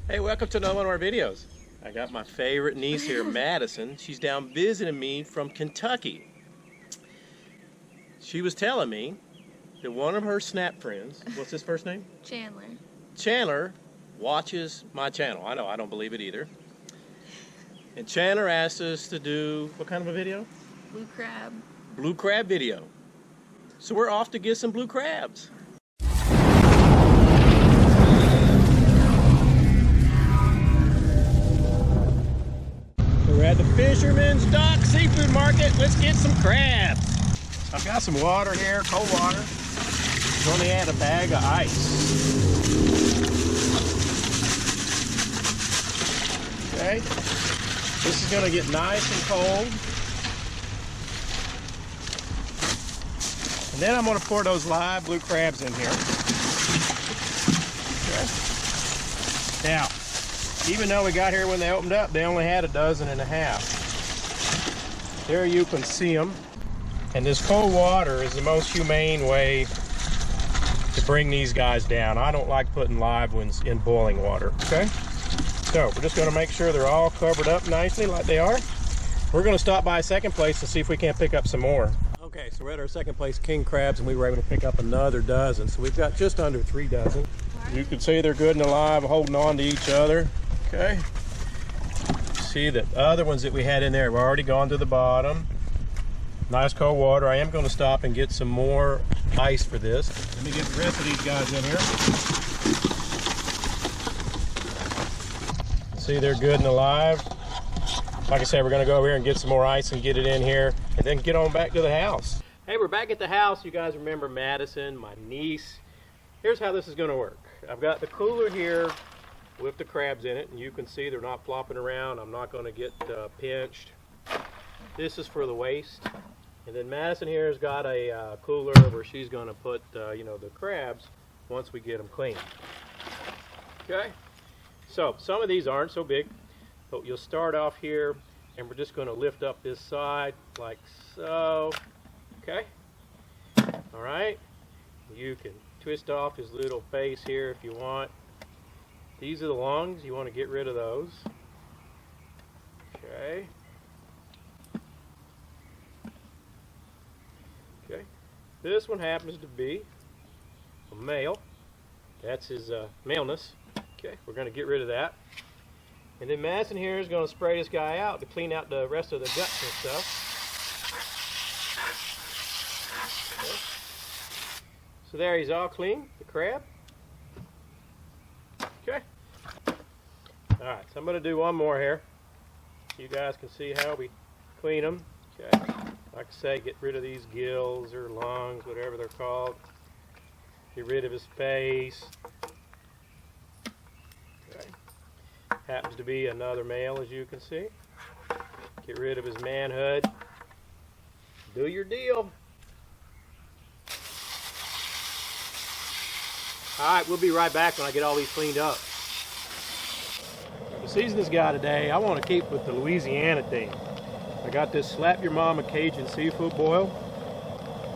Hey, welcome to another one of our videos. I got my favorite niece here, Madison. She's down visiting me from Kentucky. She was telling me that one of her Snap friends, what's his first name? Chandler. Chandler watches my channel. I know, I don't believe it either. And Chandler asked us to do, what kind of a video? Blue crab. Blue crab video. So we're off to get some blue crabs. We're at the Fisherman's Dock Seafood Market. Let's get some crabs. I've got some water here, cold water. I'm going to add a bag of ice. Okay. This is going to get nice and cold. And then I'm going to pour those live blue crabs in here. Okay. Now, even though we got here when they opened up, they only had 12 and a half. There you can see them. And this cold water is the most humane way to bring these guys down. I don't like putting live ones in boiling water, okay? So we're just gonna make sure they're all covered up nicely like they are. We're gonna stop by a second place to see if we can't pick up some more. Okay, so we're at our second place, king crabs, and we were able to pick up another dozen. So we've got just under 3 dozen. You can see they're good and alive, holding on to each other. Okay. See the other ones that we had in there have already gone to the bottom. Nice cold water. I am going to stop and get some more ice for this. Let me get the rest of these guys in here. See, they're good and alive. Like I said, we're going to go over here and get some more ice and get it in here and then get on back to the house. Hey, we're back at the house. You guys remember Madison, my niece. Here's how this is going to work. I've got the cooler here with the crabs in it, and you can see they're not flopping around. I'm not going to get pinched. This is for the waste. And then Madison here has got a cooler where she's going to put you know, the crabs once we get them clean. Okay, so some of these aren't so big, but you'll start off here, and we're just going to lift up this side like so. Okay, all right, you can twist off his little face here if you want. These are the lungs. You want to get rid of those. Okay. Okay. This one happens to be a male. That's his maleness. Okay. We're going to get rid of that. And then Madison here is going to spray this guy out to clean out the rest of the guts and stuff. Okay. So there, he's all clean, the crab. Okay. Alright, so I'm going to do one more here. You guys can see how we clean them. Okay. Like I say, get rid of these gills or lungs, whatever they're called. Get rid of his face. Okay. Happens to be another male, as you can see. Get rid of his manhood. Do your deal. Alright, we'll be right back when I get all these cleaned up. To season this guy today, I want to keep with the Louisiana theme. I got this Slap Your Mama Cajun seafood boil.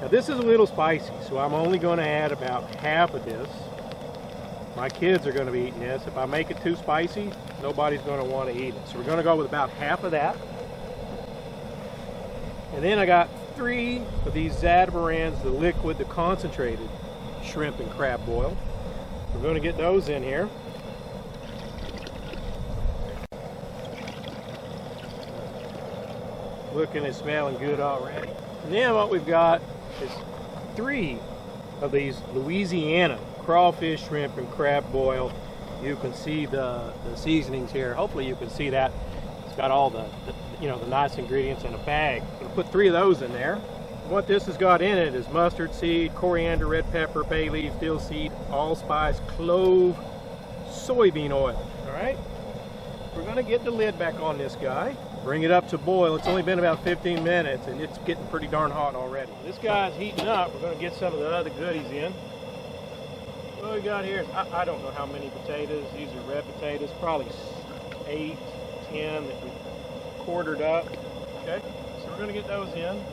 Now this is a little spicy, so I'm only going to add about half of this. My kids are going to be eating this. If I make it too spicy, nobody's going to want to eat it. So we're going to go with about half of that. And then I got 3 of these Zatarains, the liquid, the concentrated shrimp and crab boil. We're going to get those in here. Looking and smelling good already. And then what we've got is 3 of these Louisiana crawfish, shrimp, and crab boil. You can see the seasonings here. Hopefully you can see that. It's got all the you know, the nice ingredients in a bag. I'm going to put 3 of those in there. And what this has got in it is mustard seed, coriander, red pepper, bay leaf, dill seed, allspice, clove, soybean oil. All right. We're going to get the lid back on this guy. Bring it up to boil. It's only been about 15 minutes and it's getting pretty darn hot already. This guy's heating up. We're going to get some of the other goodies in. What we got here is, I don't know how many potatoes. These are red potatoes, probably 8, 10 that we quartered up. Okay, so we're going to get those in.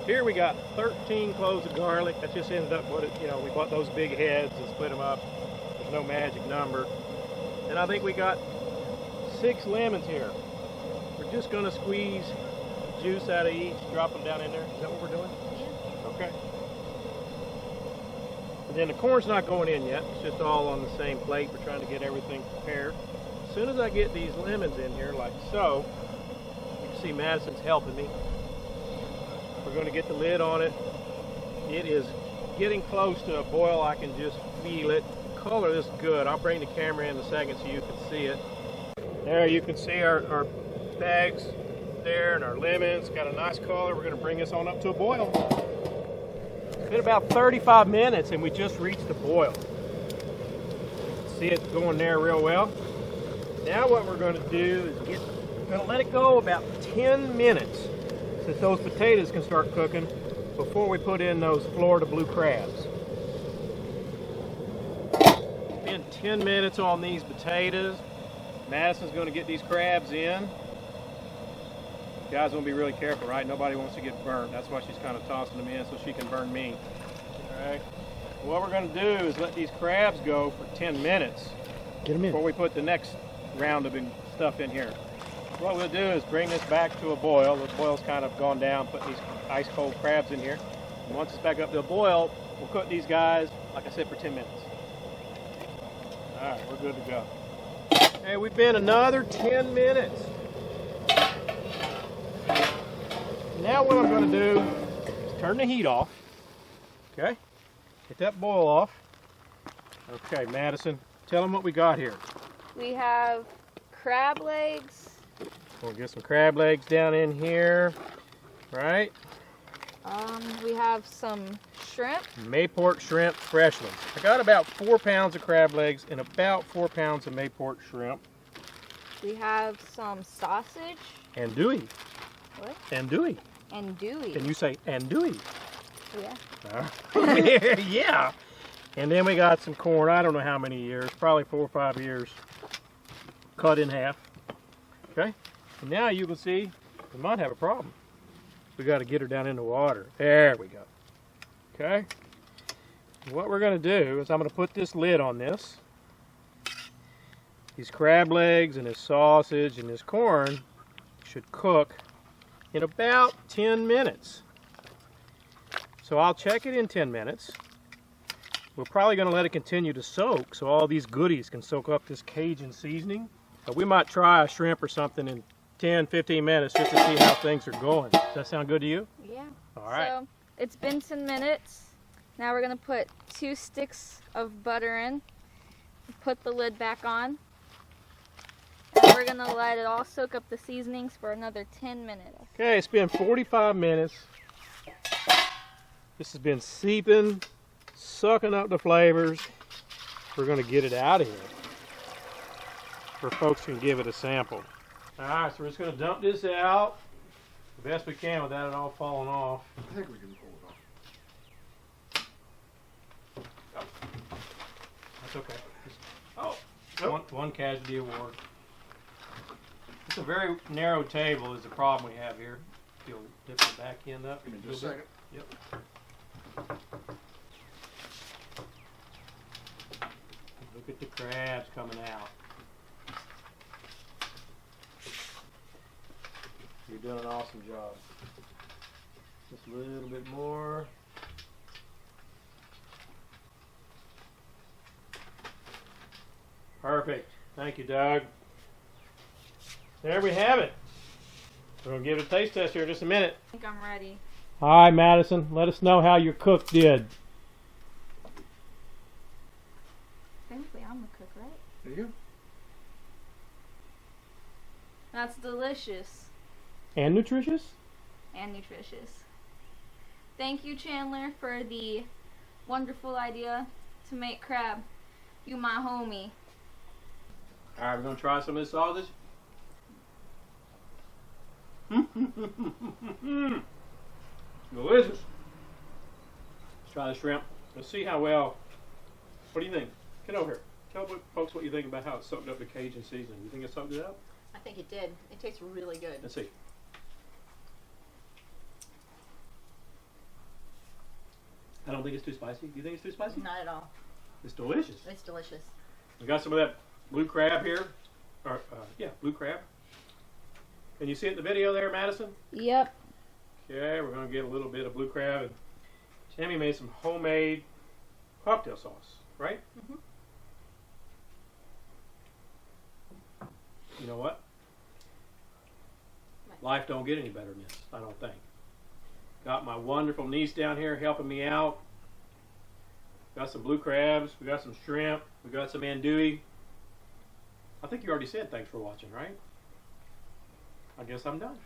Here we got 13 cloves of garlic. That just ended up what it, you know, we bought those big heads and split them up. There's no magic number. And I think we got 6 lemons here. We're just gonna squeeze juice out of each, drop them down in there. Is that what we're doing? Yeah. Okay. And then the corn's not going in yet. It's just all on the same plate. We're trying to get everything prepared. As soon as I get these lemons in here, like so, you can see Madison's helping me. We're going to get the lid on it. It is getting close to a boil. I can just feel it. The color is good. I'll bring the camera in a second so you can see it. There you can see our bags there and our lemons. Got a nice color. We're going to bring this on up to a boil. It's been about 35 minutes and we just reached the boil. See it going there real well. Now what we're going to do is we're going to let it go about 10 minutes since those potatoes can start cooking before we put in those Florida blue crabs. It's been 10 minutes on these potatoes. Madison's going to get these crabs in. You guys want to be really careful, right? Nobody wants to get burnt. That's why she's kind of tossing them in so she can burn me. All right. What we're going to do is let these crabs go for 10 minutes before we put the next round of stuff in here. What we'll do is bring this back to a boil. The boil's kind of gone down, putting these ice cold crabs in here. And once it's back up to a boil, we'll cook these guys, like I said, for 10 minutes. All right, we're good to go. Hey, we've been another 10 minutes. Now what I'm going to do is turn the heat off. Okay, get that boil off. Okay, Madison, tell them what we got here. We have crab legs. We'll get some crab legs down in here, right? We have some shrimp. Mayport shrimp, fresh ones. I got about 4 pounds of crab legs and about 4 pounds of Mayport shrimp. We have some sausage. Andouille. What? Andouille. Andouille. Can you say andouille? Yeah. Yeah. And then we got some corn. I don't know how many years, probably 4 or 5 years, cut in half. Okay. And now you can see we might have a problem. We got to get her down in the water. There we go. Okay. What we're going to do is I'm going to put this lid on this. These crab legs and this sausage and this corn should cook in about 10 minutes. So I'll check it in 10 minutes. We're probably going to let it continue to soak so all these goodies can soak up this Cajun seasoning. But we might try a shrimp or something in 10, 15 minutes just to see how things are going. Does that sound good to you? Yeah. All right. So it's been 10 minutes. Now we're going to put 2 sticks of butter in. Put the lid back on. And we're going to let it all soak up the seasonings for another 10 minutes. Okay, it's been 45 minutes. This has been seeping, sucking up the flavors. We're going to get it out of here where folks can give it a sample. All right, so we're just going to dump this out the best we can without it all falling off. I think we can pull it off. That's okay. Just, one casualty award. It's a very narrow table is the problem we have here. You'll dip the back end up. Give me just a second. Yep. Look at the crabs coming out. You're doing an awesome job. Just a little bit more. Perfect. Thank you, Doug. There we have it. We're going to give it a taste test here in just a minute. I think I'm ready. All right, Madison, let us know how your cook did. Technically, I'm the cook, right? There you go. That's delicious. And nutritious? And nutritious. Thank you, Chandler, for the wonderful idea to make crab. You my homie. All right, we're going to try some of this sausage. Delicious. Let's try the shrimp. Let's see how well. What do you think? Get over here. Tell folks what you think about how it soaked up the Cajun seasoning. You think it soaked it up? I think it did. It tastes really good. Let's see. don't think it's too spicy. Do you think it's too spicy? Not at all. It's delicious. It's delicious. We got some of that blue crab here. Or, yeah, blue crab. Can you see it in the video there, Madison? Yep. Okay, we're going to get a little bit of blue crab. And Tammy made some homemade cocktail sauce, right? Mhm. You know what? Life don't get any better than this, I don't think. Got my wonderful niece down here helping me out. Got some blue crabs, we got some shrimp, we got some andouille. I think you already said thanks for watching, right? I guess I'm done.